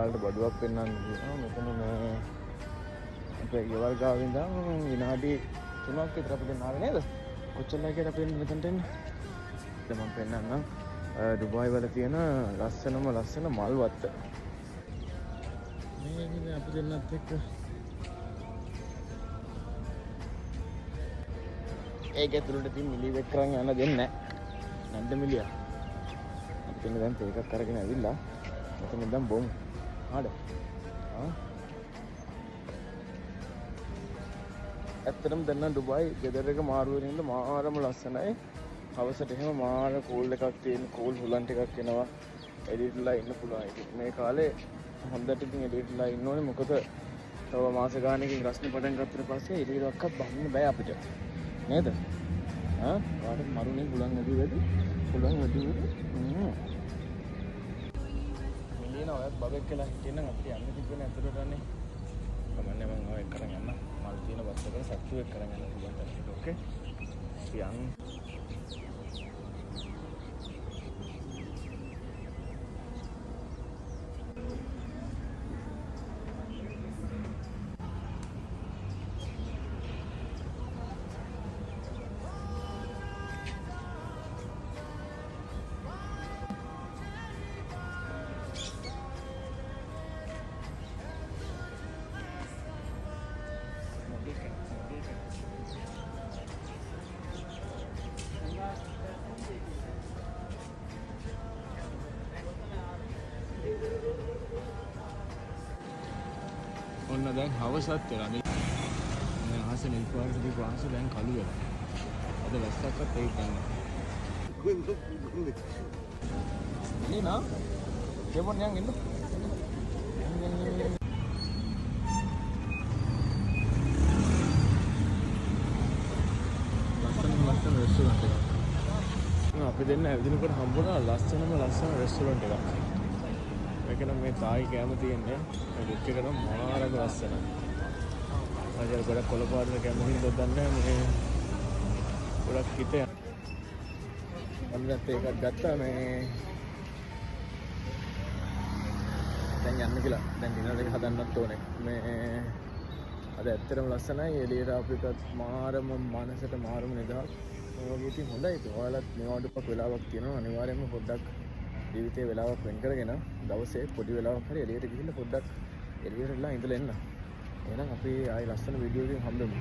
වලට බඩුවක් පෙන්වන්න කියනවා. මෙතන මේ අපේ ගෙවල් ගාව ඉඳන් විනාඩි 3ක් විතර අපිට නාවේ නේද? කොච්චරයි කියලා අපෙන් මෙතනට එන්න. දැන් මම පෙන්වන්නම් ඩුබායි වල තියෙන ලස්සන මල් වත්ත. මේ ඉතින් අපි දෙන්නත් එක්ක ඒක ඇතුළට තියෙන මිලි වෙක් කරන් යන්න දෙන්නේ නැහැ. නැද්ද මිලියා? අපි දැන් තේකක් අරගෙන ඇවිල්ලා මෙතන ඉඳන් බොමු. හරිද? ඇත්තටම දැන් නම් ඩුබායි ගෙදර එක මාරු වෙන ඉන්න මාරම ලස්සනයි. හවසට එහෙම මාර කූල් එකක් තියෙන කූල් හුලන් ටිකක් එනවා. එළියටලා ඉන්න පුළුවන්. ඉතින් මේ කාලේ හොඳට ඉතින් එළියටලා ඉන්න ඕනේ. මොකද තව මාස ගානකින් රස්නේ පටන් ගත්තට පස්සේ එළියටවත් බහින්න බෑ අපිට. නේද? වාට මරුනේ හුලන් වැඩි හුලන් වැඩි මිලියන ඔයත් බබෙක් කියලා හිටියනම් අපිට යන්න තිබුණේ ඇතුළට යන්නේ. කමන්නේ මම ඔය කරන් යන්න. මල් තියෙන බස් එකකට සත්තු එක්ක කරන් යන්න පුළුවන් ටෙස්ට් එක. ඕකේ. යන් ඔන්න දැන් හවසත් වෙලා මේ අහස නිල් පාට දීපු අහස දැන් කළු වෙලා. අද වැස්සක්වත් ඒක ගන්න. නේ නා දෙමොන් යන් ඉන්න. ලස්සන රෙස්ටුරන්ට් එකක්. අපි දෙන්න ඇවිදිනකොට හම්බුණා ලස්සන රෙස්ටුරන්ට් එකක්. මේක නම් මේ තායි කෑම තියෙන්නේ. මේ ඩික් එක නම් මාරම ලස්සනයි. මම ගොඩක් කොළ පාටට කැම හින්දා දන්නේ මේ ගොඩක් හිතේ. මම දැන් ඒකක් ගත්තා මේ දැන් යන්න කියලා. දැන් ඩිනර් එක හදන්නත් ඕනේ. මේ අද ඇත්තටම ලස්සනයි. එළියට අපිට මාරම මනසට මාරම නිදහස්. ඒ වගේ ඉතින් හොඳයි. ඔයාලත් මේවට වෙලාවක් තියෙනවා. අනිවාර්යයෙන්ම පොඩ්ඩක් ජීවිතේ වෙලාවක් වෙන් කරගෙන දවසේ පොඩි වෙලාවක් හරි එළියට ගිහින් පොඩ්ඩක් එළියටලා ඉඳලා එන්න. එහෙනම් අපි ආයි ලස්සන වීඩියෝ එකකින් හම්බෙමු.